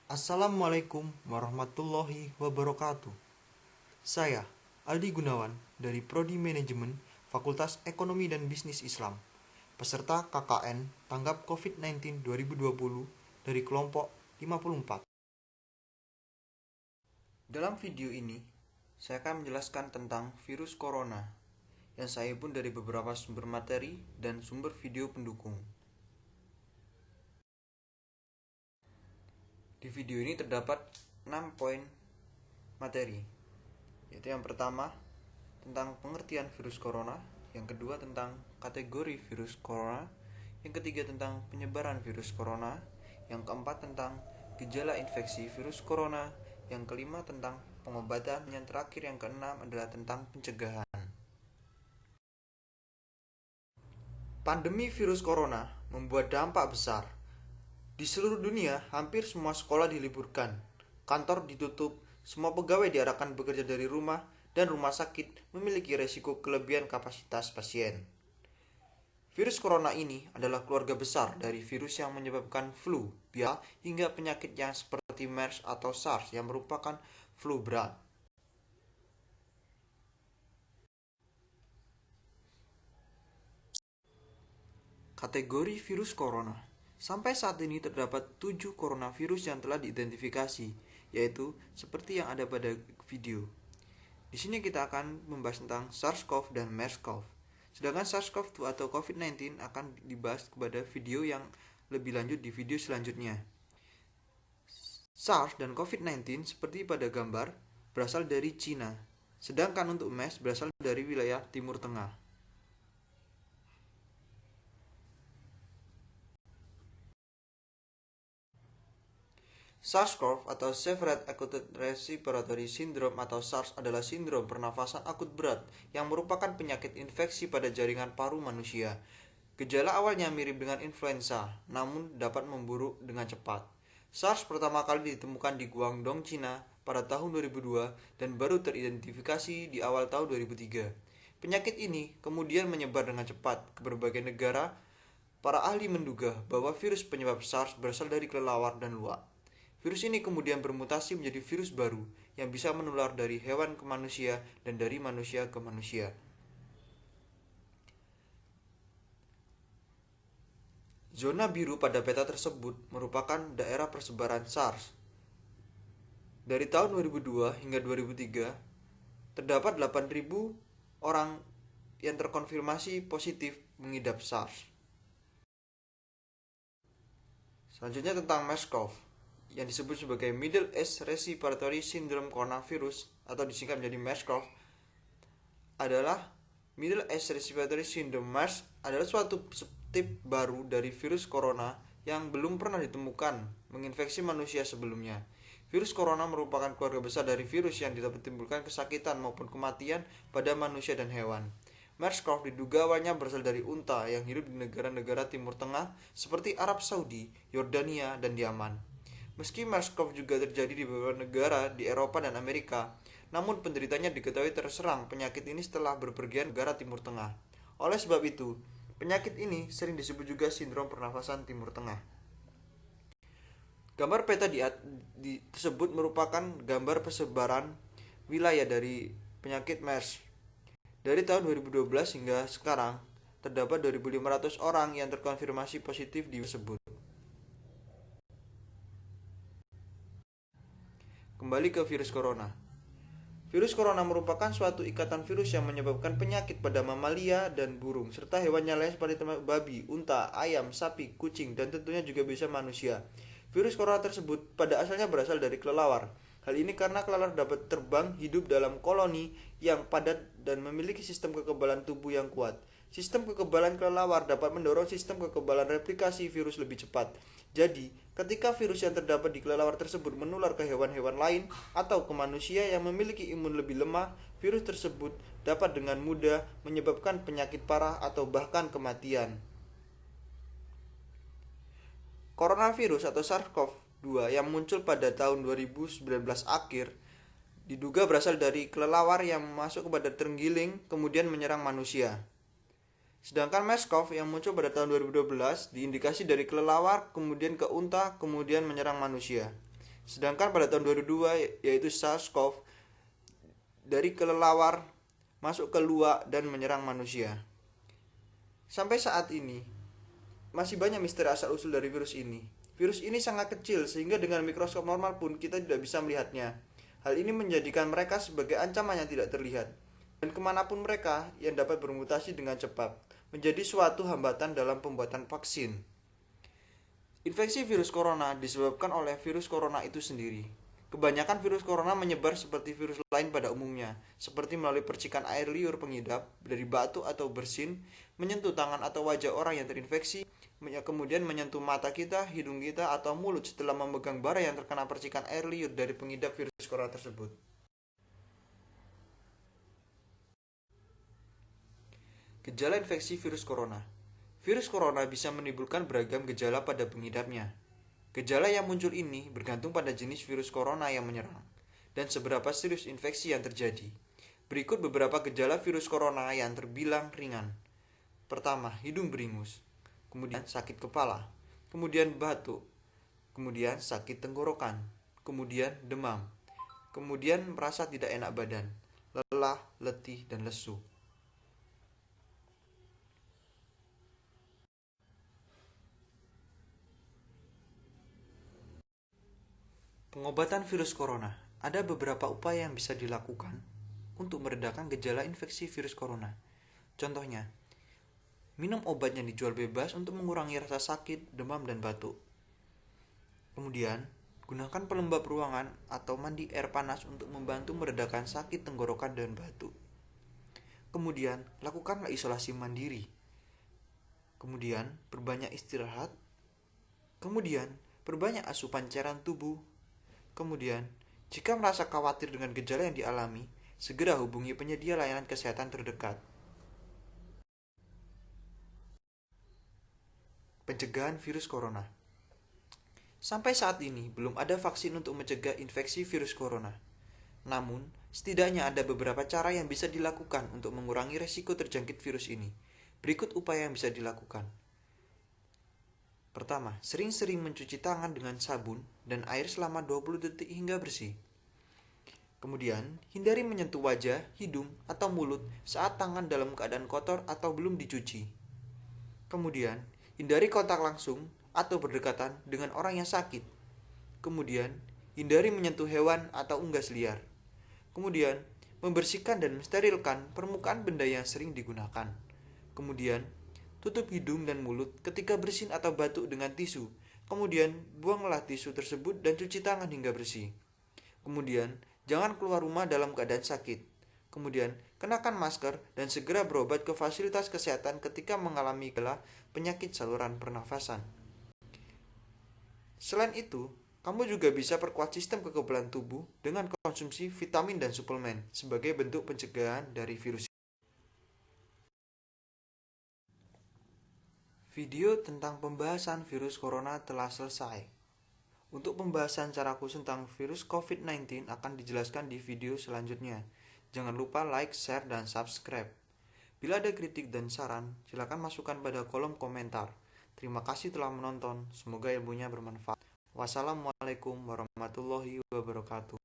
Assalamualaikum warahmatullahi wabarakatuh. Saya Aldi Gunawan dari Prodi Manajemen Fakultas Ekonomi dan Bisnis Islam, peserta KKN Tanggap COVID-19 2020 dari kelompok 54. Dalam video ini, saya akan menjelaskan tentang virus corona yang saya himpun dari beberapa sumber materi dan sumber video pendukung. Di video ini terdapat 6 poin materi, yaitu yang pertama tentang pengertian virus corona, yang kedua tentang kategori virus corona, yang ketiga tentang penyebaran virus corona, yang keempat tentang gejala infeksi virus corona, yang kelima tentang pengobatan, yang terakhir yang keenam adalah tentang pencegahan. Pandemi virus corona membuat dampak besar. Di seluruh dunia, hampir semua sekolah diliburkan, kantor ditutup, semua pegawai diarahkan bekerja dari rumah, dan rumah sakit memiliki resiko kelebihan kapasitas pasien. Virus corona ini adalah keluarga besar dari virus yang menyebabkan flu biasa hingga penyakit yang seperti MERS atau SARS yang merupakan flu berat. Kategori virus corona. Sampai saat ini terdapat 7 coronavirus yang telah diidentifikasi, yaitu seperti yang ada pada video. Di sini kita akan membahas tentang SARS-CoV dan MERS-CoV. Sedangkan SARS-CoV-2 atau COVID-19 akan dibahas pada video yang lebih lanjut di video selanjutnya. SARS dan COVID-19 seperti pada gambar berasal dari Cina, sedangkan untuk MERS berasal dari wilayah Timur Tengah. SARS-CoV atau Severe Acute Respiratory Syndrome atau SARS adalah sindrom pernafasan akut berat yang merupakan penyakit infeksi pada jaringan paru manusia. Gejala awalnya mirip dengan influenza, namun dapat memburuk dengan cepat. SARS pertama kali ditemukan di Guangdong, Cina pada tahun 2002 dan baru teridentifikasi di awal tahun 2003. Penyakit ini kemudian menyebar dengan cepat ke berbagai negara. Para ahli menduga bahwa virus penyebab SARS berasal dari kelelawar dan luwak. Virus ini kemudian bermutasi menjadi virus baru yang bisa menular dari hewan ke manusia dan dari manusia ke manusia. Zona biru pada peta tersebut merupakan daerah persebaran SARS. Dari tahun 2002 hingga 2003, terdapat 8.000 orang yang terkonfirmasi positif mengidap SARS. Selanjutnya tentang MERS-CoV yang disebut sebagai Middle East Respiratory Syndrome Coronavirus atau disingkat menjadi MERS-CoV adalah Middle East Respiratory Syndrome. MERS adalah suatu subtip baru dari virus corona yang belum pernah ditemukan menginfeksi manusia sebelumnya. Virus corona merupakan keluarga besar dari virus yang dapat menimbulkan kesakitan maupun kematian pada manusia dan hewan. MERS-CoV diduga awalnya berasal dari unta yang hidup di negara-negara Timur Tengah seperti Arab Saudi, Yordania, dan Yaman. Meski MERS-CoV juga terjadi di beberapa negara di Eropa dan Amerika, namun penderitanya diketahui terserang penyakit ini setelah berpergian negara Timur Tengah. Oleh sebab itu, penyakit ini sering disebut juga sindrom pernafasan Timur Tengah. Gambar peta tersebut merupakan gambar persebaran wilayah dari penyakit MERS. Dari tahun 2012 hingga sekarang, terdapat 2.500 orang yang terkonfirmasi positif di tersebut. Kembali ke virus corona. Virus corona merupakan suatu ikatan virus yang menyebabkan penyakit pada mamalia dan burung, serta hewan yang lain seperti babi, unta, ayam, sapi, kucing, dan tentunya juga bisa manusia. Virus corona tersebut pada asalnya berasal dari kelelawar. Hal ini karena kelelawar dapat terbang hidup dalam koloni yang padat dan memiliki sistem kekebalan tubuh yang kuat. Sistem kekebalan kelelawar dapat mendorong sistem kekebalan replikasi virus lebih cepat. Jadi, ketika virus yang terdapat di kelelawar tersebut menular ke hewan-hewan lain atau ke manusia yang memiliki imun lebih lemah, virus tersebut dapat dengan mudah menyebabkan penyakit parah atau bahkan kematian. Coronavirus atau SARS-CoV-2 yang muncul pada tahun 2019 akhir diduga berasal dari kelelawar yang masuk kepada terenggiling kemudian menyerang manusia. Sedangkan MERS-CoV yang muncul pada tahun 2012 diindikasi dari kelelawar kemudian ke unta kemudian menyerang manusia. Sedangkan pada tahun 2002 yaitu SARS-CoV dari kelelawar masuk ke luwak dan menyerang manusia. Sampai saat ini masih banyak misteri asal-usul dari virus ini. Virus ini sangat kecil sehingga dengan mikroskop normal pun kita tidak bisa melihatnya. Hal ini menjadikan mereka sebagai ancaman yang tidak terlihat. Dan kemanapun mereka yang dapat bermutasi dengan cepat, menjadi suatu hambatan dalam pembuatan vaksin. Infeksi virus corona disebabkan oleh virus corona itu sendiri. Kebanyakan virus corona menyebar seperti virus lain pada umumnya, seperti melalui percikan air liur pengidap, dari batuk atau bersin, menyentuh tangan atau wajah orang yang terinfeksi, kemudian menyentuh mata kita, hidung kita, atau mulut setelah memegang bara yang terkena percikan air liur dari pengidap virus corona tersebut. Gejala infeksi virus corona. Virus corona bisa menimbulkan beragam gejala pada pengidapnya. Gejala yang muncul ini bergantung pada jenis virus corona yang menyerang dan seberapa serius infeksi yang terjadi. Berikut beberapa gejala virus corona yang terbilang ringan. Pertama, hidung beringus, kemudian sakit kepala, kemudian batuk, kemudian sakit tenggorokan, kemudian demam, kemudian merasa tidak enak badan, lelah, letih, dan lesu. Pengobatan virus corona. Ada beberapa upaya yang bisa dilakukan untuk meredakan gejala infeksi virus corona. Contohnya, minum obat yang dijual bebas untuk mengurangi rasa sakit, demam, dan batuk. Kemudian, gunakan pelembab ruangan atau mandi air panas untuk membantu meredakan sakit tenggorokan dan batuk. Kemudian, lakukanlah isolasi mandiri. Kemudian, perbanyak istirahat. Kemudian, perbanyak asupan cairan tubuh. Kemudian, jika merasa khawatir dengan gejala yang dialami, segera hubungi penyedia layanan kesehatan terdekat. Pencegahan virus corona. Sampai saat ini, belum ada vaksin untuk mencegah infeksi virus corona. Namun, setidaknya ada beberapa cara yang bisa dilakukan untuk mengurangi resiko terjangkit virus ini. Berikut upaya yang bisa dilakukan. Pertama, sering-sering mencuci tangan dengan sabun dan air selama 20 detik hingga bersih. Kemudian, hindari menyentuh wajah, hidung, atau mulut saat tangan dalam keadaan kotor atau belum dicuci. Kemudian, hindari kontak langsung atau berdekatan dengan orang yang sakit. Kemudian, hindari menyentuh hewan atau unggas liar. Kemudian, membersihkan dan mensterilkan permukaan benda yang sering digunakan. Kemudian, tutup hidung dan mulut ketika bersin atau batuk dengan tisu. Kemudian, buanglah tisu tersebut dan cuci tangan hingga bersih. Kemudian, jangan keluar rumah dalam keadaan sakit. Kemudian, kenakan masker dan segera berobat ke fasilitas kesehatan ketika mengalami gejala penyakit saluran pernafasan. Selain itu, kamu juga bisa perkuat sistem kekebalan tubuh dengan konsumsi vitamin dan suplemen sebagai bentuk pencegahan dari virus. Video tentang pembahasan virus corona telah selesai. Untuk pembahasan secara khusus tentang virus COVID-19 akan dijelaskan di video selanjutnya. Jangan lupa like, share, dan subscribe. Bila ada kritik dan saran, silakan masukkan pada kolom komentar. Terima kasih telah menonton, semoga ilmunya bermanfaat. Wassalamualaikum warahmatullahi wabarakatuh.